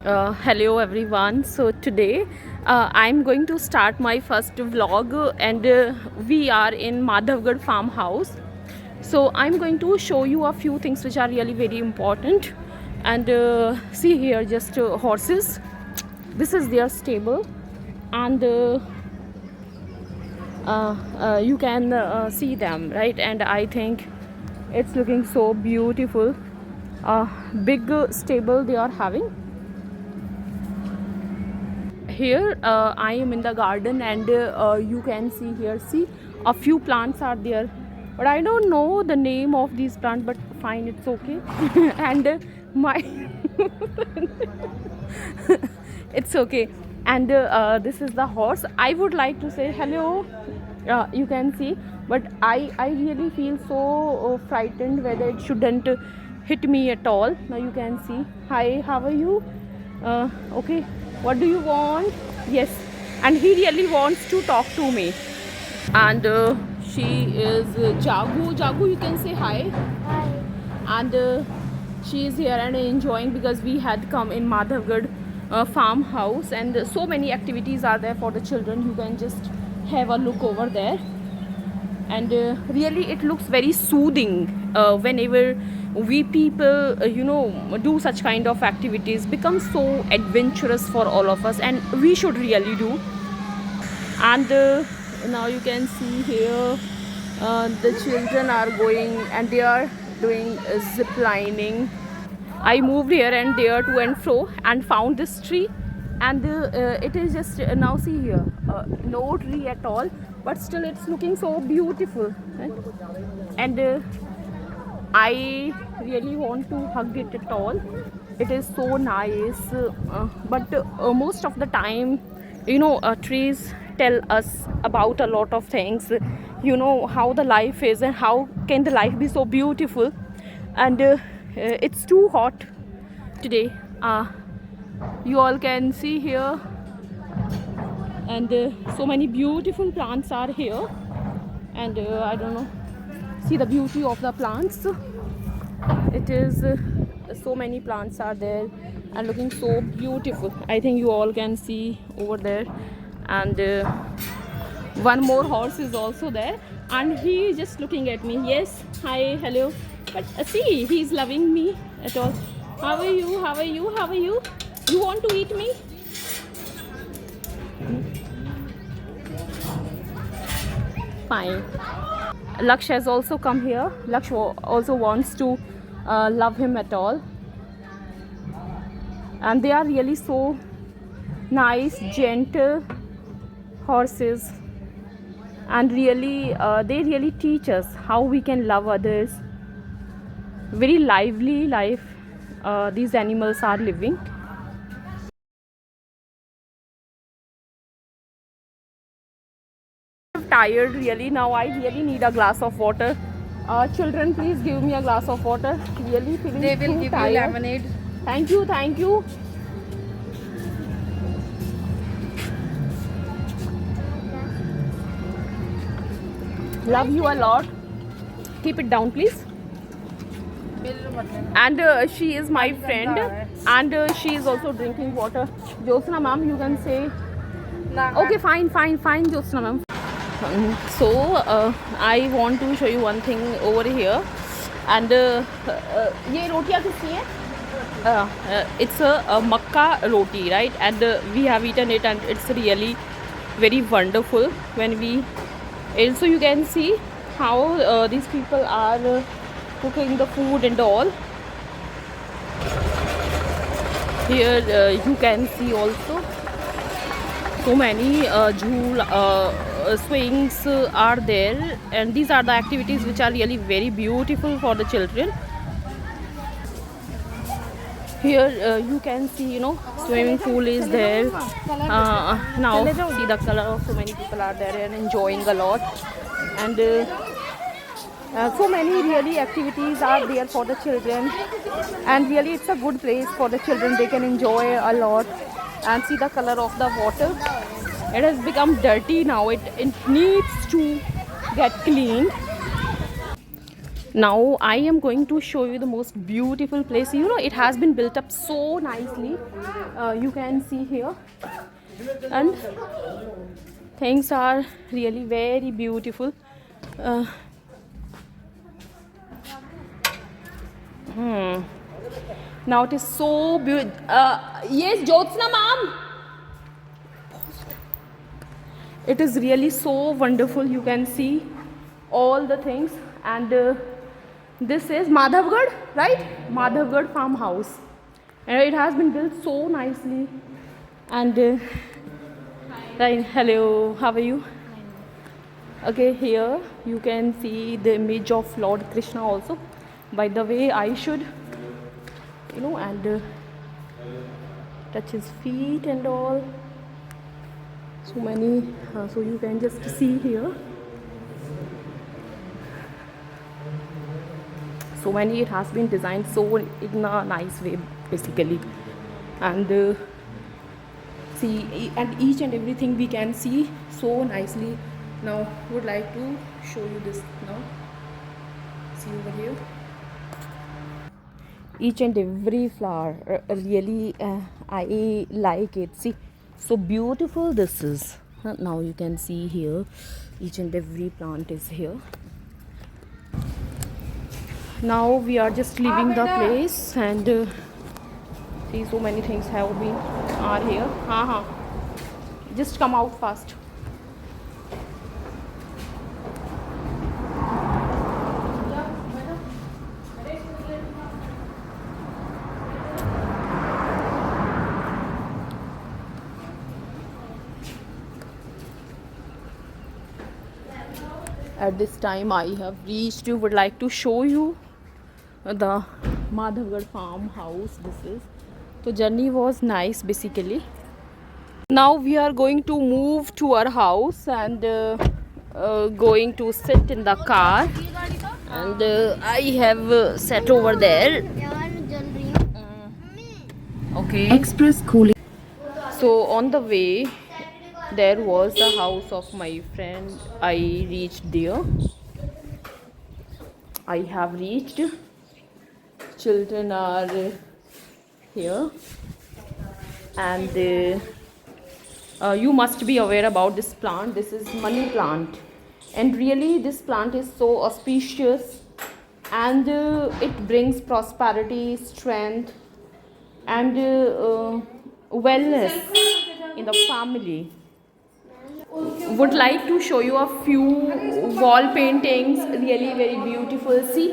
Hello everyone. So today I'm going to start my first vlog and we are in Madhavgarh farmhouse. So I'm going to show you a few things which are really very important. And see here just horses. This is their stable and you can see them, right? And I think it's looking so beautiful. Big stable they are having. Here I am in the garden and you can see here, see, a few plants are there, but I don't know the name of these plants, but fine, it's okay. And my it's okay. And this is the horse. I would like to say hello. You can see, but I really feel so frightened whether it shouldn't hit me at all. Now you can see. Hi, how are you? Okay, what do you want? Yes, and he really wants to talk to me. And she is Jagu, you can say hi. And she is here and enjoying because we had come in Madhavgarh farmhouse, and so many activities are there for the children. You can just have a look over there, and really it looks very soothing whenever we people do such kind of activities, become so adventurous for all of us, and we should really do. And now you can see here the children are going and they are doing zip lining. I moved here and there to and fro and found this tree, and it is just now see here no tree at all, but still it's looking so beautiful, right? And I really want to hug it at all. It is so nice, but most of the time, trees tell us about a lot of things. How the life is and how can the life be so beautiful. And it's too hot today. You all can see here, and so many beautiful plants are here. And I don't know, see the beauty of the plants. It is so many plants are there and looking so beautiful. I think you all can see over there. And one more horse is also there, and he is just looking at me. Yes, hi, hello. But see, he's loving me at all. How are you? How are you? How are you? You want to eat me? Fine. Laksh has also come here. Laksh also wants to love him at all. And they are really so nice, gentle horses. And really, they really teach us how we can love others. Very lively life these animals are living. I'm tired really now. I really need a glass of water. Children, please give me a glass of water. Really feeling They will too give tired. you lemonade. Thank you, thank you. Love you a lot. Keep it down, please. And she is my friend, and she is also drinking water. Jyotsna ma'am, you can say. Okay, fine, Jyotsna ma'am. So I want to show you one thing over here. And ये रोटियाँ किसकी हैं? It's a makka roti, right? And we have eaten it, and it's really very wonderful when we. Also, you can see how these people are cooking the food and all. Here you can see also so many swings are there, and these are the activities which are really very beautiful for the children. Here you can see, swimming pool is there. Now see the color of so many people are there and enjoying a lot. And so many really activities are there for the children, and really it's a good place for the children. They can enjoy a lot. And see the color of the water. It has become dirty now. It needs to get cleaned. Now I am going to show you the most beautiful place. You know, it has been built up so nicely. You can see here, and things are really very beautiful. Uh, Now it is so beautiful. Yes, Jyotsna ma'am. It is really so wonderful. You can see all the things, and this is Madhavgarh, right? Madhavgarh farmhouse, and it has been built so nicely. And right, hello, how are you? Okay, here you can see the image of Lord Krishna also. By the way, I should, you know, and touch his feet and all. So many, so you can just see here. So many, it has been designed so in a nice way, basically. And see, and each and everything we can see so nicely. Now, would like to show you this now. See over here. Each and every flower, really, I like it. See, so beautiful this is. Now you can see here, each and every plant is here. Now we are just leaving the place, and see, so many things are here. Just come out fast. At this time I have reached, would like to show you the Madhavgarh farmhouse. This is, so journey was nice basically. Now we are going to move to our house, and going to sit in the car, and I have sat over there. Okay, express cooling. So on the way there was the house of my friend. I reached there. I have reached. Children are here, and you must be aware about this plant. This is money plant, and really this plant is so auspicious, and it brings prosperity, strength, and wellness in the family. Would like to show you a few wall paintings, really very beautiful. See,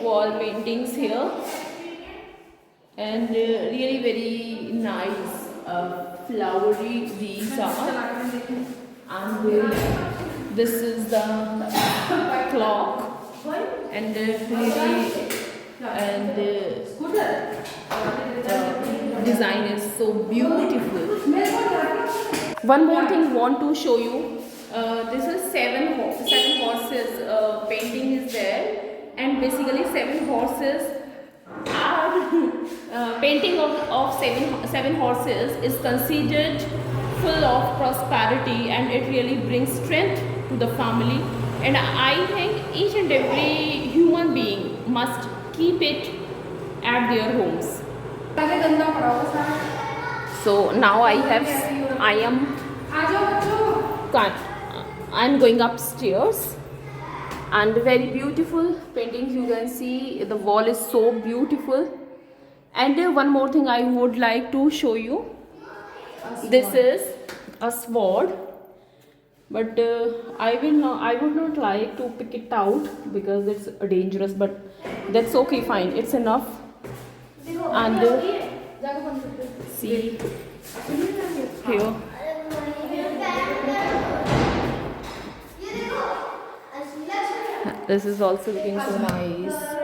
wall paintings here, and really very nice, flowery these are. And this is the clock, and really, and design is so beautiful. One more thing want to show you. This is seven horses painting is there, and basically 7 horses are painting of seven horses is considered full of prosperity, and it really brings strength to the family. And I think each and every human being must keep it at their homes. So now I'm going upstairs, and very beautiful paintings. You can see the wall is so beautiful. And one more thing I would like to show you. This is a sword, but I would not like to pick it out because it's dangerous, but that's okay, fine, it's enough. And see here, this is also looking so nice.